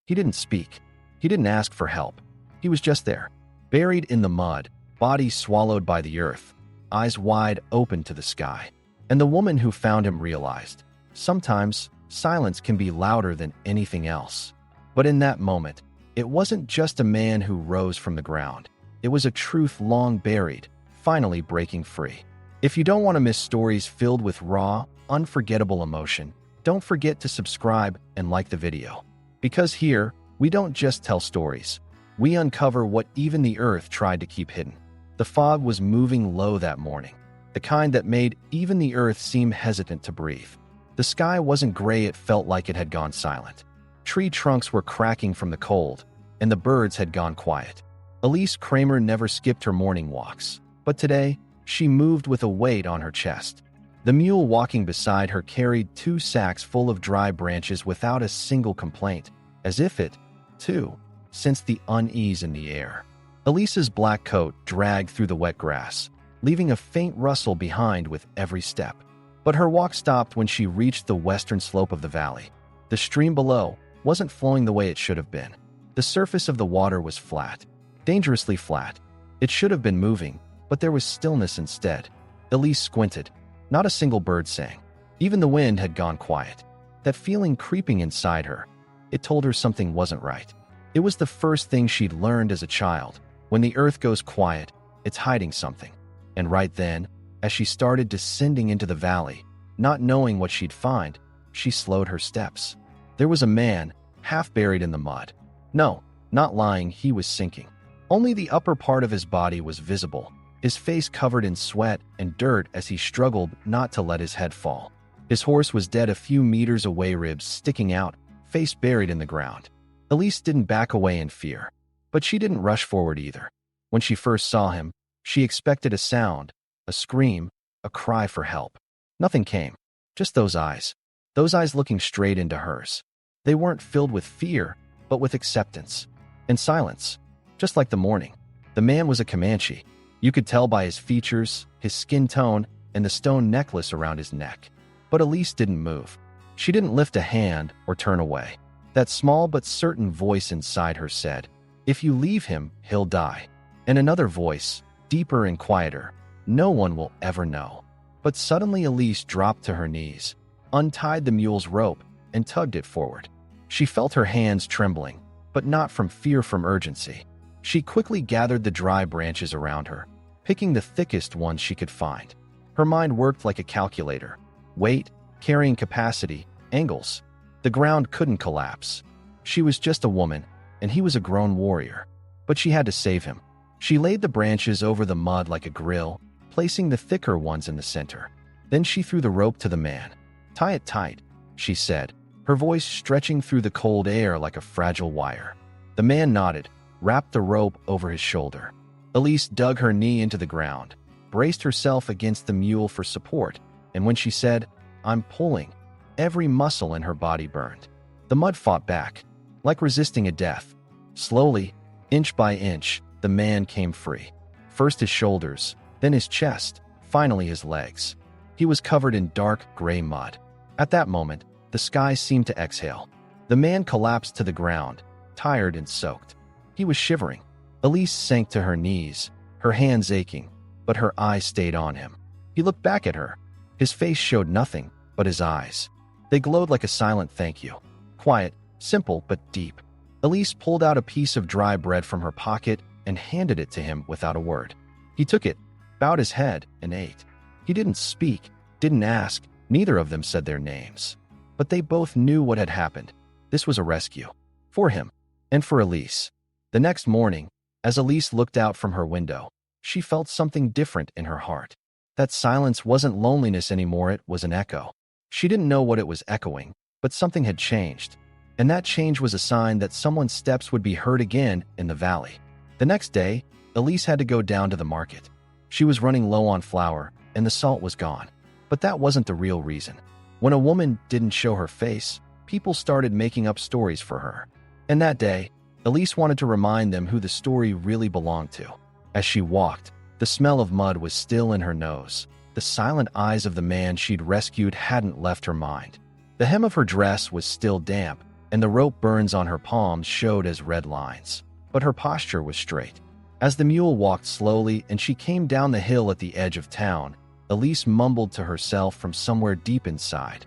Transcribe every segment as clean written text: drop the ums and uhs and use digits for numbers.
He didn't speak. He didn't ask for help. He was just there, buried in the mud, body swallowed by the earth, eyes wide open to the sky. And the woman who found him realized, sometimes silence can be louder than anything else. But in that moment, it wasn't just a man who rose from the ground. It was a truth long buried, finally breaking free. If you don't want to miss stories filled with raw, unforgettable emotion, don't forget to subscribe and like the video. Because here, we don't just tell stories. We uncover what even the earth tried to keep hidden. The fog was moving low that morning, the kind that made even the earth seem hesitant to breathe. The sky wasn't gray, it felt like it had gone silent. Tree trunks were cracking from the cold, and the birds had gone quiet. Elise Kramer never skipped her morning walks, but today, she moved with a weight on her chest. The mule walking beside her carried 2 sacks full of dry branches without a single complaint, as if it, too, sensed the unease in the air. Elise's black coat dragged through the wet grass, leaving a faint rustle behind with every step. But her walk stopped when she reached the western slope of the valley. The stream below wasn't flowing the way it should have been. The surface of the water was flat, dangerously flat. It should have been moving, but there was stillness instead. Elise squinted. Not a single bird sang. Even the wind had gone quiet. That feeling creeping inside her, it told her something wasn't right. It was the first thing she'd learned as a child. When the earth goes quiet, it's hiding something. And right then, as she started descending into the valley, not knowing what she'd find, she slowed her steps. There was a man, half buried in the mud. No, not lying, he was sinking. Only the upper part of his body was visible, his face covered in sweat and dirt as he struggled not to let his head fall. His horse was dead a few meters away, ribs sticking out, face buried in the ground. Elise didn't back away in fear, but she didn't rush forward either. When she first saw him, she expected a sound, a scream, a cry for help. Nothing came, just those eyes looking straight into hers. They weren't filled with fear, but with acceptance and silence, just like the morning. The man was a Comanche. You could tell by his features, his skin tone, and the stone necklace around his neck. But Elise didn't move. She didn't lift a hand or turn away. That small but certain voice inside her said, "If you leave him, he'll die." And another voice, deeper and quieter, "No one will ever know." But suddenly Elise dropped to her knees, untied the mule's rope, and tugged it forward. She felt her hands trembling, but not from fear, from urgency. She quickly gathered the dry branches around her, picking the thickest ones she could find. Her mind worked like a calculator. Weight, carrying capacity, angles. The ground couldn't collapse. She was just a woman, and he was a grown warrior. But she had to save him. She laid the branches over the mud like a grill, placing the thicker ones in the center. Then she threw the rope to the man. "Tie it tight," she said, her voice stretching through the cold air like a fragile wire. The man nodded, wrapped the rope over his shoulder. Elise dug her knee into the ground, braced herself against the mule for support, and when she said, "I'm pulling," every muscle in her body burned. The mud fought back, like resisting a death. Slowly, inch by inch, the man came free. First his shoulders, then his chest, finally his legs. He was covered in dark, gray mud. At that moment, the sky seemed to exhale. The man collapsed to the ground, tired and soaked. He was shivering. Elise sank to her knees, her hands aching, but her eyes stayed on him. He looked back at her. His face showed nothing but his eyes. They glowed like a silent thank you. Quiet, simple, but deep. Elise pulled out a piece of dry bread from her pocket and handed it to him without a word. He took it, bowed his head, and ate. He didn't speak, didn't ask. Neither of them said their names. But they both knew what had happened. This was a rescue. For him, and for Elise. The next morning, as Elise looked out from her window, she felt something different in her heart. That silence wasn't loneliness anymore, it was an echo. She didn't know what it was echoing, but something had changed. And that change was a sign that someone's steps would be heard again in the valley. The next day, Elise had to go down to the market. She was running low on flour, and the salt was gone. But that wasn't the real reason. When a woman didn't show her face, people started making up stories for her. And that day, Elise wanted to remind them who the story really belonged to. As she walked, the smell of mud was still in her nose. The silent eyes of the man she'd rescued hadn't left her mind. The hem of her dress was still damp, and the rope burns on her palms showed as red lines. But her posture was straight. As the mule walked slowly and she came down the hill at the edge of town, Elise mumbled to herself from somewhere deep inside,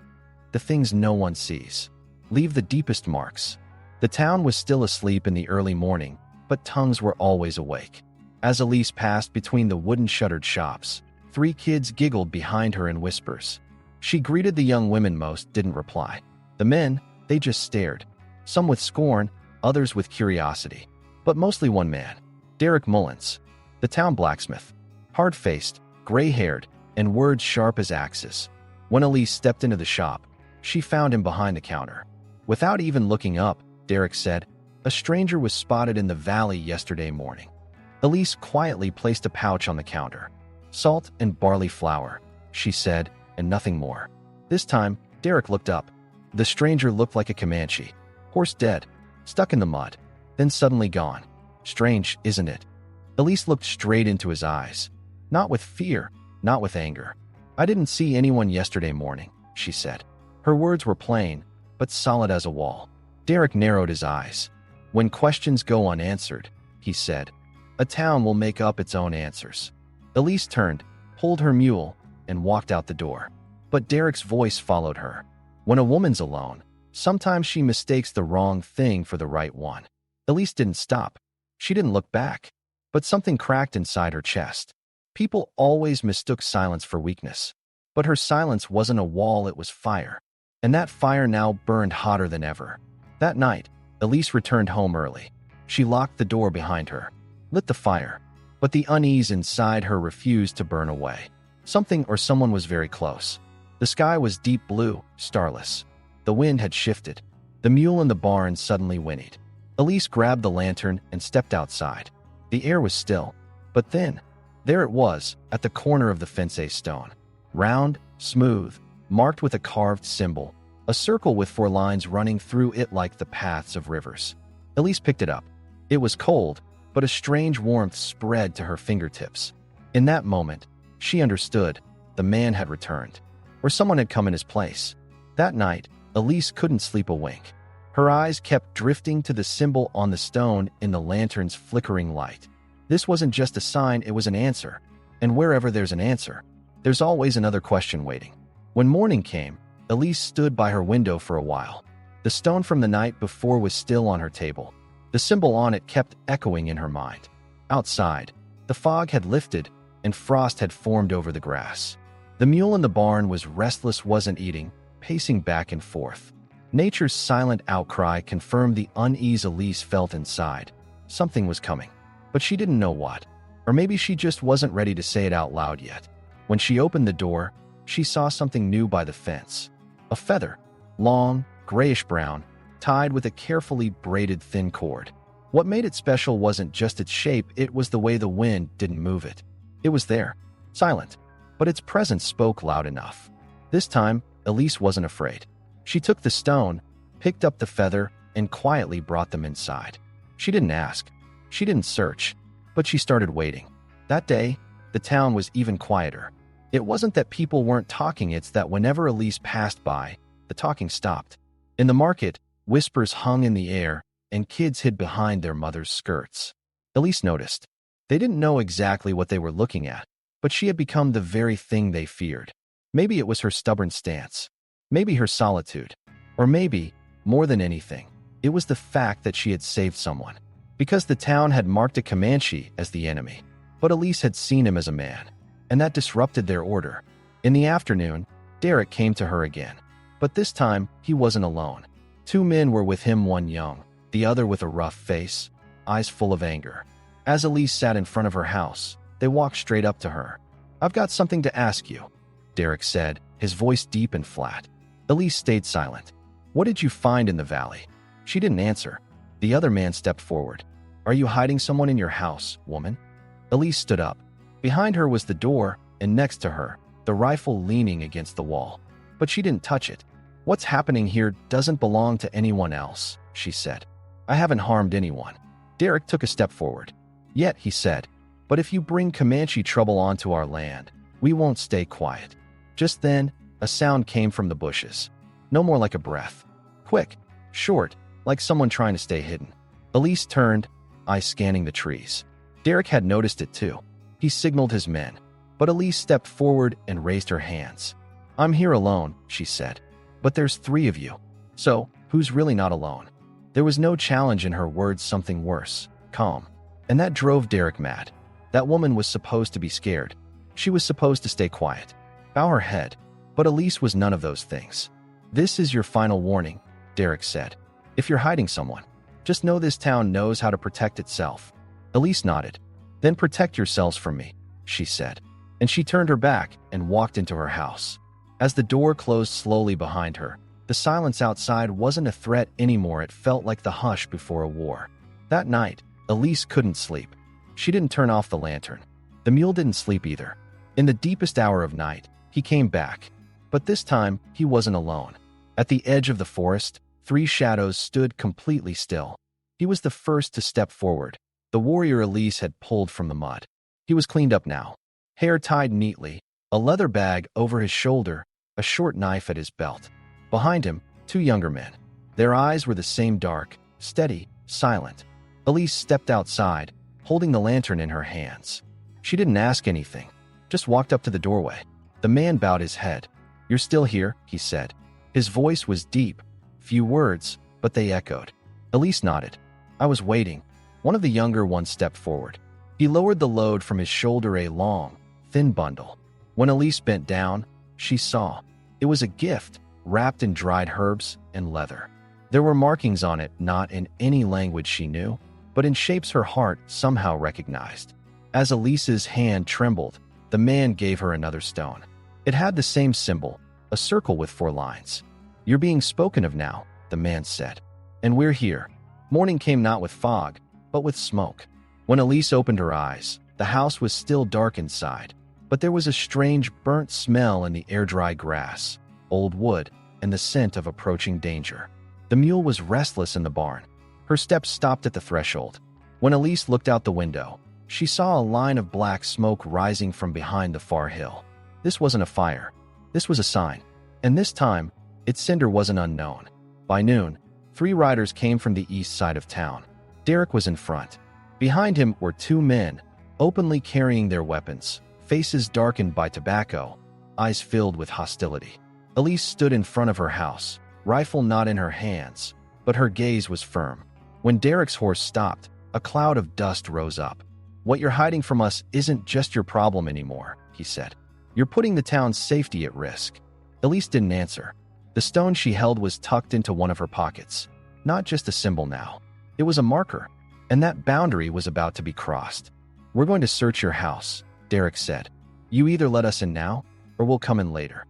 "The things no one sees leave the deepest marks." The town was still asleep in the early morning, but tongues were always awake. As Elise passed between the wooden-shuttered shops, 3 kids giggled behind her in whispers. She greeted the young women. Most didn't reply. The men, they just stared, some with scorn, others with curiosity. But mostly one man, Derek Mullins, the town blacksmith, hard-faced, gray-haired, and words sharp as axes. When Elise stepped into the shop, she found him behind the counter. Without even looking up, Derek said, "A stranger was spotted in the valley yesterday morning." Elise quietly placed a pouch on the counter. "Salt and barley flour," she said, and nothing more. This time, Derek looked up. The stranger looked like a Comanche, horse dead, stuck in the mud, then suddenly gone. Strange, isn't it? Elise looked straight into his eyes. Not with fear, not with anger. "I didn't see anyone yesterday morning," she said. Her words were plain, but solid as a wall. Derek narrowed his eyes. "When questions go unanswered," he said, "a town will make up its own answers." Elise turned, pulled her mule, and walked out the door. But Derek's voice followed her. When a woman's alone, sometimes she mistakes the wrong thing for the right one. Elise didn't stop. She didn't look back. But something cracked inside her chest. People always mistook silence for weakness. But her silence wasn't a wall, it was fire. And that fire now burned hotter than ever. That night, Elise returned home early. She locked the door behind her, lit the fire, but the unease inside her refused to burn away. Something or someone was very close. The sky was deep blue, starless. The wind had shifted. The mule in the barn suddenly whinnied. Elise grabbed the lantern and stepped outside. The air was still, but then, there it was, at the corner of the fence, a stone. Round, smooth, marked with a carved symbol, a circle with 4 lines running through it like the paths of rivers. Elise picked it up. It was cold, but a strange warmth spread to her fingertips. In that moment, she understood. The man had returned, or someone had come in his place. That night, Elise couldn't sleep a wink. Her eyes kept drifting to the symbol on the stone in the lantern's flickering light. This wasn't just a sign, it was an answer. And wherever there's an answer, there's always another question waiting. When morning came, Elise stood by her window for a while. The stone from the night before was still on her table. The symbol on it kept echoing in her mind. Outside, the fog had lifted and frost had formed over the grass. The mule in the barn was restless, wasn't eating, pacing back and forth. Nature's silent outcry confirmed the unease Elise felt inside. Something was coming, but she didn't know what. Or maybe she just wasn't ready to say it out loud yet. When she opened the door, she saw something new by the fence. A feather, long, grayish-brown, tied with a carefully braided thin cord. What made it special wasn't just its shape, it was the way the wind didn't move it. It was there, silent, but its presence spoke loud enough. This time, Elise wasn't afraid. She took the stone, picked up the feather, and quietly brought them inside. She didn't ask. She didn't search, but she started waiting. That day, the town was even quieter. It wasn't that people weren't talking, it's that whenever Elise passed by, the talking stopped. In the market, whispers hung in the air, and kids hid behind their mothers' skirts. Elise noticed. They didn't know exactly what they were looking at, but she had become the very thing they feared. Maybe it was her stubborn stance. Maybe her solitude. Or maybe, more than anything, it was the fact that she had saved someone. Because the town had marked a Comanche as the enemy, but Elise had seen him as a man, and that disrupted their order. In the afternoon, Derek came to her again. But this time, he wasn't alone. 2 men were with him, one young, the other with a rough face, eyes full of anger. As Elise sat in front of her house, they walked straight up to her. "I've got something to ask you," Derek said, his voice deep and flat. Elise stayed silent. "What did you find in the valley?" She didn't answer. The other man stepped forward. "Are you hiding someone in your house, woman?" Elise stood up. Behind her was the door, and next to her, the rifle leaning against the wall. But she didn't touch it. "What's happening here doesn't belong to anyone else," she said. "I haven't harmed anyone." Derek took a step forward. "Yet," he said, "but if you bring Comanche trouble onto our land, we won't stay quiet." Just then, a sound came from the bushes. No more like a breath. "Quick!" short, like someone trying to stay hidden. Elise turned, eyes scanning the trees. Derek had noticed it too. He signaled his men, but Elise stepped forward and raised her hands. "I'm here alone," she said. "But there's 3 of you. So, who's really not alone?" There was no challenge in her words, something worse, calm. And that drove Derek mad. That woman was supposed to be scared. She was supposed to stay quiet, bow her head. But Elise was none of those things. "This is your final warning," Derek said. "If you're hiding someone, just know this town knows how to protect itself." Elise nodded. "Then protect yourselves from me," she said. And she turned her back and walked into her house. As the door closed slowly behind her, the silence outside wasn't a threat anymore. It felt like the hush before a war. That night, Elise couldn't sleep. She didn't turn off the lantern. The mule didn't sleep either. In the deepest hour of night, he came back. But this time, he wasn't alone. At the edge of the forest, 3 shadows stood completely still. He was the first to step forward, the warrior Elise had pulled from the mud. He was cleaned up now, hair tied neatly, a leather bag over his shoulder, a short knife at his belt. Behind him, 2 younger men. Their eyes were the same, dark, steady, silent. Elise stepped outside, holding the lantern in her hands. She didn't ask anything, just walked up to the doorway. The man bowed his head. "You're still here," he said. His voice was deep, few words, but they echoed. Elise nodded. "I was waiting." One of the younger ones stepped forward. He lowered the load from his shoulder, a long, thin bundle. When Elise bent down, she saw. It was a gift, wrapped in dried herbs and leather. There were markings on it, not in any language she knew, but in shapes her heart somehow recognized. As Elise's hand trembled, the man gave her another stone. It had the same symbol, a circle with 4 lines. "You're being spoken of now," the man said. "And we're here." Morning came not with fog, but with smoke. When Elise opened her eyes, the house was still dark inside, but there was a strange burnt smell in the air-dry grass, old wood, and the scent of approaching danger. The mule was restless in the barn. Her steps stopped at the threshold. When Elise looked out the window, she saw a line of black smoke rising from behind the far hill. This wasn't a fire. This was a sign. And this time, its sender wasn't unknown. By noon, 3 riders came from the east side of town. Derek was in front. Behind him were 2 men, openly carrying their weapons, faces darkened by tobacco, eyes filled with hostility. Elise stood in front of her house, rifle not in her hands, but her gaze was firm. When Derek's horse stopped, a cloud of dust rose up. "What you're hiding from us isn't just your problem anymore," he said. "You're putting the town's safety at risk." Elise didn't answer. The stone she held was tucked into one of her pockets. Not just a symbol now. It was a marker, and that boundary was about to be crossed. "We're going to search your house," Derek said. "You either let us in now, or we'll come in later."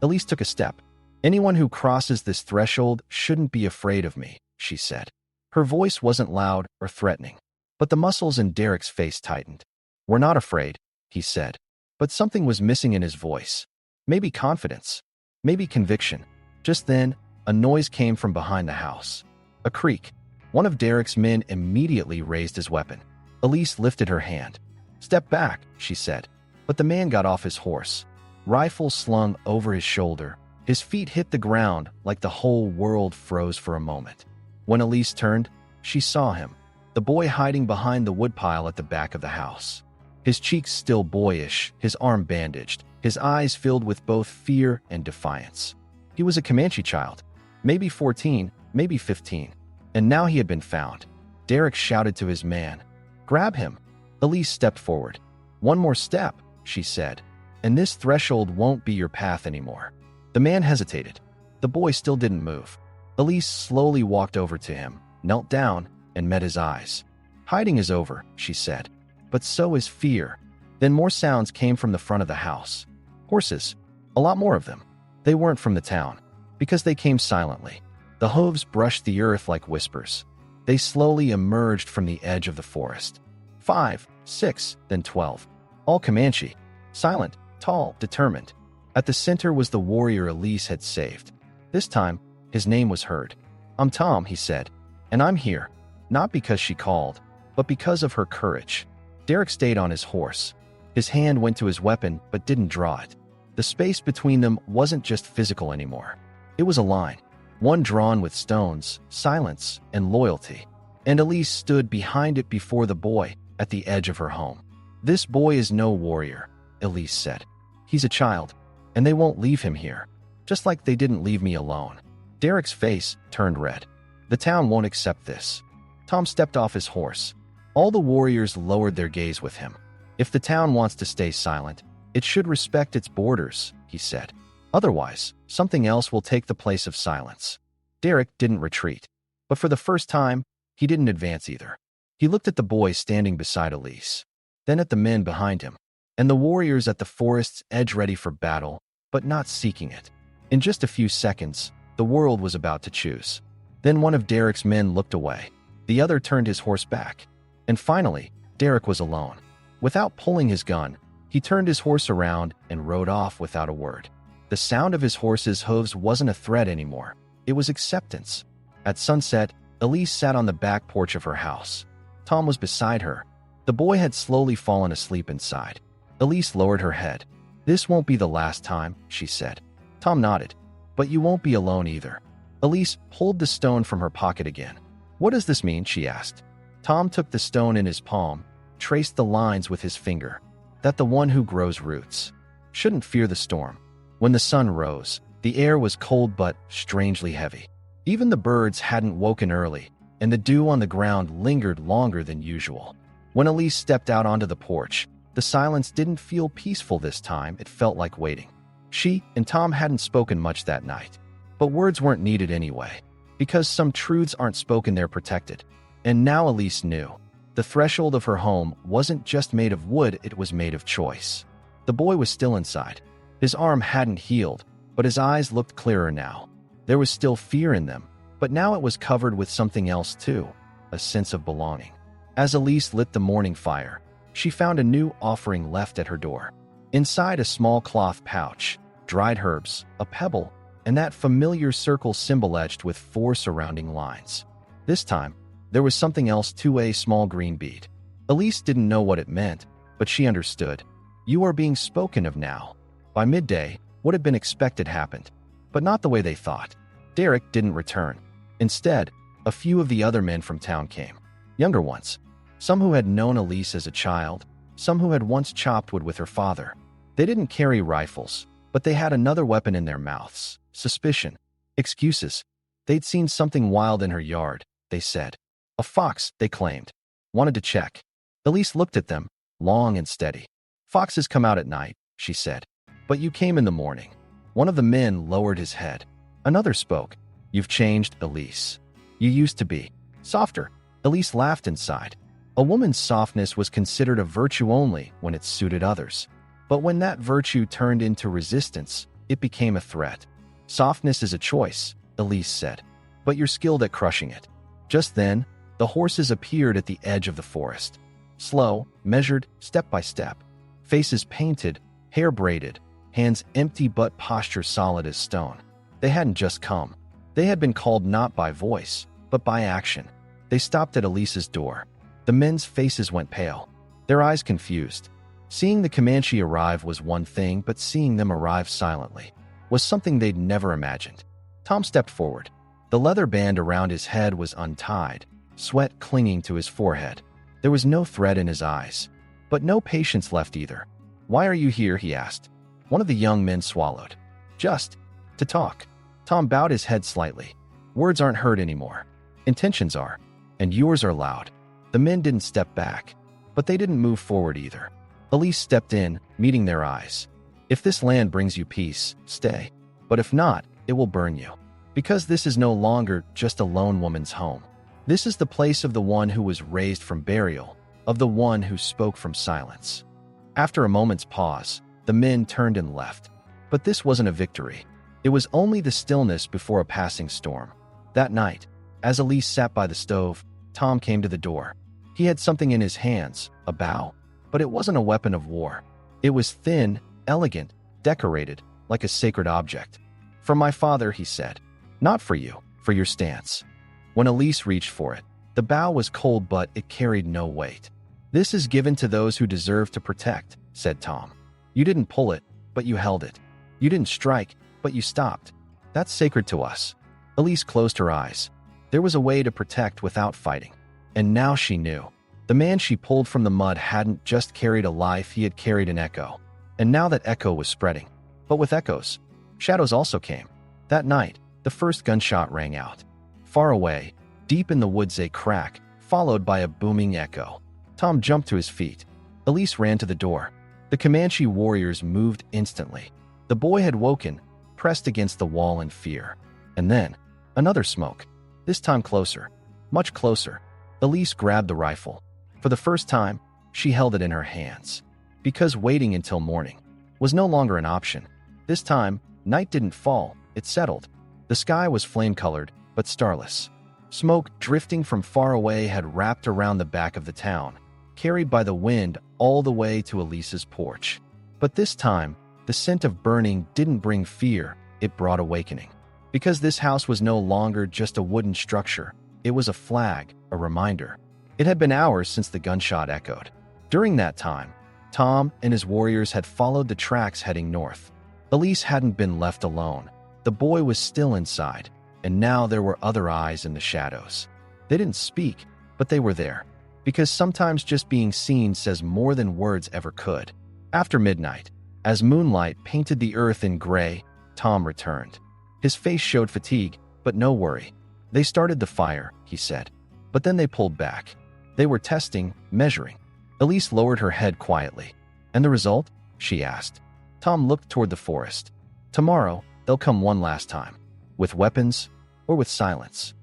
Elise took a step. "Anyone who crosses this threshold shouldn't be afraid of me," she said. Her voice wasn't loud or threatening, but the muscles in Derek's face tightened. "We're not afraid," he said, but something was missing in his voice. Maybe confidence, maybe conviction. Just then, a noise came from behind the house. A creak. One of Derek's men immediately raised his weapon. Elise lifted her hand. "Step back," she said, but the man got off his horse. Rifle slung over his shoulder, his feet hit the ground like the whole world froze for a moment. When Elise turned, she saw him, the boy hiding behind the woodpile at the back of the house. His cheeks still boyish, his arm bandaged, his eyes filled with both fear and defiance. He was a Comanche child, maybe 14, maybe 15, and now he had been found. Derek shouted to his man, "Grab him." Elise stepped forward. "One more step," she said, "and this threshold won't be your path anymore." The man hesitated. The boy still didn't move. Elise slowly walked over to him, knelt down, and met his eyes. "Hiding is over," she said, "but so is fear." Then more sounds came from the front of the house. Horses, a lot more of them. They weren't from the town, because they came silently. The hooves brushed the earth like whispers. They slowly emerged from the edge of the forest. 5, 6, then 12. All Comanche. Silent, tall, determined. At the center was the warrior Elise had saved. This time, his name was heard. "I'm Tom," he said, "and I'm here, not because she called, but because of her courage." Derek stayed on his horse. His hand went to his weapon, but didn't draw it. The space between them wasn't just physical anymore. It was a line. one drawn with stones, silence, and loyalty. And Elise stood behind it before the boy, at the edge of her home. "This boy is no warrior," Elise said. "He's a child, and they won't leave him here, just like they didn't leave me alone." Derek's face turned red. "The town won't accept this." Tom stepped off his horse. All the warriors lowered their gaze with him. "If the town wants to stay silent, it should respect its borders," he said. "Otherwise, something else will take the place of silence." Derek didn't retreat, but for the first time, he didn't advance either. He looked at the boy standing beside Elise, then at the men behind him, and the warriors at the forest's edge ready for battle, but not seeking it. In just a few seconds, the world was about to choose. Then one of Derek's men looked away. The other turned his horse back. And finally, Derek was alone. Without pulling his gun, he turned his horse around and rode off without a word. The sound of his horse's hooves wasn't a threat anymore. It was acceptance. At sunset, Elise sat on the back porch of her house. Tom was beside her. The boy had slowly fallen asleep inside. Elise lowered her head. "This won't be the last time," she said. Tom nodded. "But you won't be alone either." Elise pulled the stone from her pocket again. "What does this mean?" she asked. Tom took the stone in his palm, traced the lines with his finger. "That the one who grows roots shouldn't fear the storm." When the sun rose, the air was cold but strangely heavy. Even the birds hadn't woken early, and the dew on the ground lingered longer than usual. When Elise stepped out onto the porch, the silence didn't feel peaceful this time. It felt like waiting. She and Tom hadn't spoken much that night, but words weren't needed anyway, because some truths aren't spoken, they're protected. And now Elise knew. The threshold of her home wasn't just made of wood, it was made of choice. The boy was still inside. His arm hadn't healed, but his eyes looked clearer now. There was still fear in them, but now it was covered with something else too, a sense of belonging. As Elise lit the morning fire, she found a new offering left at her door. Inside a small cloth pouch, dried herbs, a pebble, and that familiar circle symbol etched with 4 surrounding lines. This time, there was something else too, a small green bead. Elise didn't know what it meant, but she understood. You are being spoken of now. By midday, what had been expected happened, but not the way they thought. Derek didn't return. Instead, a few of the other men from town came. Younger ones. Some who had known Elise as a child, some who had once chopped wood with her father. They didn't carry rifles, but they had another weapon in their mouths. Suspicion. Excuses. They'd seen something wild in her yard, they said. A fox, they claimed. Wanted to check. Elise looked at them, long and steady. "Foxes come out at night," she said. "But you came in the morning." One of the men lowered his head. Another spoke. "You've changed, Elise. You used to be softer." Elise laughed inside. A woman's softness was considered a virtue only when it suited others. But when that virtue turned into resistance, it became a threat. "Softness is a choice," Elise said, "but you're skilled at crushing it." Just then, the horses appeared at the edge of the forest. Slow, measured, step by step. Faces painted, hair braided, hands empty but posture solid as stone. They hadn't just come. They had been called not by voice, but by action. They stopped at Elise's door. The men's faces went pale, their eyes confused. Seeing the Comanche arrive was one thing, but seeing them arrive silently was something they'd never imagined. Tom stepped forward. The leather band around his head was untied, sweat clinging to his forehead. There was no threat in his eyes, but no patience left either. "Why are you here?" he asked. One of the young men swallowed. "Just to talk." Tom bowed his head slightly. "Words aren't heard anymore. Intentions are, and yours are loud." The men didn't step back, but they didn't move forward either. Elise stepped in, meeting their eyes. "If this land brings you peace, stay. But if not, it will burn you. Because this is no longer just a lone woman's home. This is the place of the one who was raised from burial, of the one who spoke from silence." After a moment's pause, the men turned and left. But this wasn't a victory. It was only the stillness before a passing storm. That night, as Elise sat by the stove, Tom came to the door. He had something in his hands, a bow, but it wasn't a weapon of war. It was thin, elegant, decorated, like a sacred object. "For my father," he said. "Not for you, for your stance." When Elise reached for it, the bow was cold, but it carried no weight. "This is given to those who deserve to protect," said Tom. "You didn't pull it, but you held it. You didn't strike, but you stopped. That's sacred to us." Elise closed her eyes. There was a way to protect without fighting. And now she knew. The man she pulled from the mud hadn't just carried a life, he had carried an echo. And now that echo was spreading. But with echoes, shadows also came. That night, the first gunshot rang out. Far away, deep in the woods, a crack, followed by a booming echo. Tom jumped to his feet. Elise ran to the door. The Comanche warriors moved instantly. The boy had woken, pressed against the wall in fear. And then, another smoke. This time closer. Much closer. Elise grabbed the rifle. For the first time, she held it in her hands. Because waiting until morning was no longer an option. This time, night didn't fall, it settled. The sky was flame-colored, but starless. Smoke drifting from far away had wrapped around the back of the town, carried by the wind all the way to Elise's porch. But this time, the scent of burning didn't bring fear, it brought awakening. Because this house was no longer just a wooden structure, it was a flag, a reminder. It had been hours since the gunshot echoed. During that time, Tom and his warriors had followed the tracks heading north. Elise hadn't been left alone. The boy was still inside, and now there were other eyes in the shadows. They didn't speak, but they were there. Because sometimes just being seen says more than words ever could. After midnight, as moonlight painted the earth in gray, Tom returned. His face showed fatigue, but no worry. They started the fire, he said. But then they pulled back. They were testing, measuring. Elise lowered her head quietly. And the result? She asked. Tom looked toward the forest. Tomorrow, they'll come one last time. With weapons, or with silence.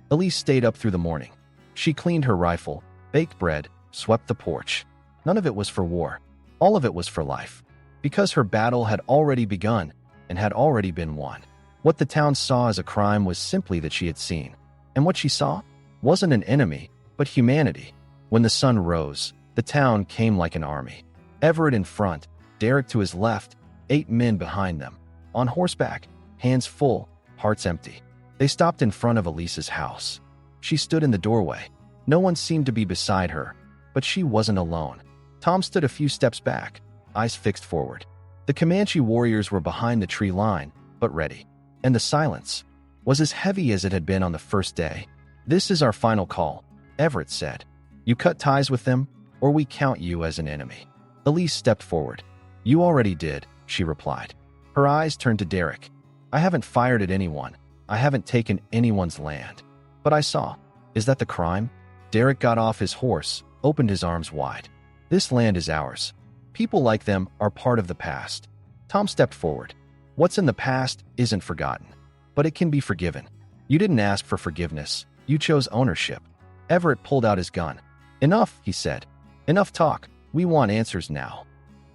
Elise stayed up through the morning. She cleaned her rifle, baked bread, swept the porch. None of it was for war. All of it was for life. Because her battle had already begun and had already been won. What the town saw as a crime was simply that she had seen. And what she saw wasn't an enemy, but humanity. When the sun rose, the town came like an army. Everett in front, Derek to his left, 8 men behind them. On horseback, hands full, hearts empty. They stopped in front of Elise's house. She stood in the doorway. No one seemed to be beside her, but she wasn't alone. Tom stood a few steps back, eyes fixed forward. The Comanche warriors were behind the tree line, but ready. And the silence was as heavy as it had been on the first day. "This is our final call," Everett said. "You cut ties with them, or we count you as an enemy." Elise stepped forward. "You already did," she replied. Her eyes turned to Derek. "I haven't fired at anyone. I haven't taken anyone's land. But I saw. Is that the crime?" Derek got off his horse, opened his arms wide. "This land is ours. People like them are part of the past." Tom stepped forward. "What's in the past isn't forgotten, but it can be forgiven. You didn't ask for forgiveness. You chose ownership." Everett pulled out his gun. "Enough," he said. "Enough talk. We want answers now."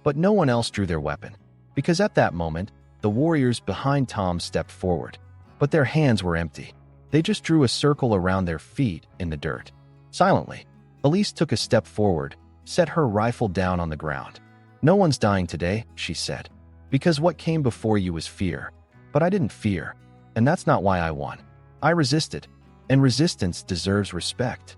But no one else drew their weapon. Because at that moment, the warriors behind Tom stepped forward. But their hands were empty. They just drew a circle around their feet in the dirt. Silently, Elise took a step forward, set her rifle down on the ground. "No one's dying today," she said. "Because what came before you was fear. But I didn't fear. And that's not why I won. I resisted. And resistance deserves respect."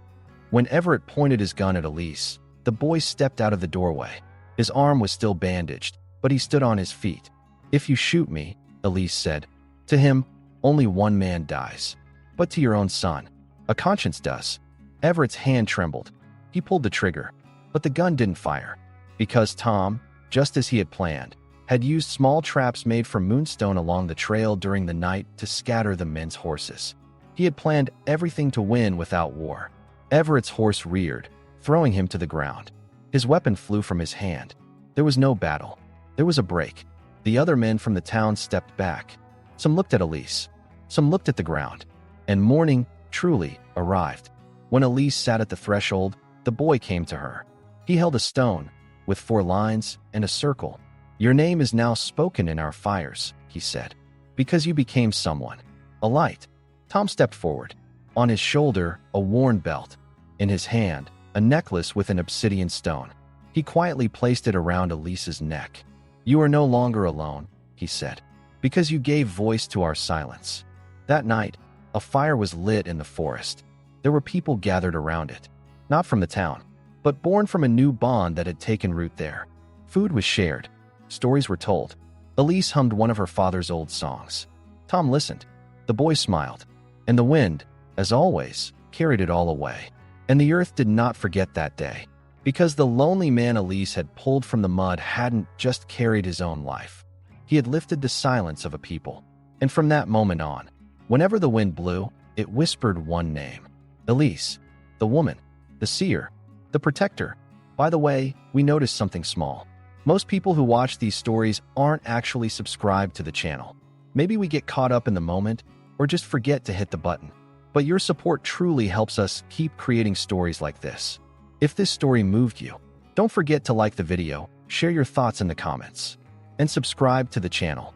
When Everett pointed his gun at Elise, the boy stepped out of the doorway. His arm was still bandaged, but he stood on his feet. "If you shoot me," Elise said. "To him, only one man dies. But to your own son, a conscience does." Everett's hand trembled. He pulled the trigger, but the gun didn't fire. Because Tom, just as he had planned, had used small traps made from moonstone along the trail during the night to scatter the men's horses. He had planned everything to win without war. Everett's horse reared, throwing him to the ground. His weapon flew from his hand. There was no battle. There was a break. The other men from the town stepped back. Some looked at Elise. Some looked at the ground. And morning, truly, arrived. When Elise sat at the threshold, the boy came to her. He held a stone, with 4 lines and a circle. "Your name is now spoken in our fires," he said. "Because you became someone. A light." Tom stepped forward. On his shoulder, a worn belt. In his hand, a necklace with an obsidian stone. He quietly placed it around Elise's neck. "You are no longer alone," he said, "because you gave voice to our silence." That night, a fire was lit in the forest. There were people gathered around it. Not from the town, but born from a new bond that had taken root there. Food was shared. Stories were told. Elise hummed one of her father's old songs. Tom listened. The boy smiled. And the wind, as always, carried it all away. And the earth did not forget that day, because the lonely man Elise had pulled from the mud hadn't just carried his own life. He had lifted the silence of a people. And from that moment on, whenever the wind blew, it whispered one name: Elise, the woman, the seer, the protector. By the way, we noticed something small. Most people who watch these stories aren't actually subscribed to the channel. Maybe we get caught up in the moment or just forget to hit the button. But your support truly helps us keep creating stories like this. If this story moved you, don't forget to like the video, share your thoughts in the comments, and subscribe to the channel.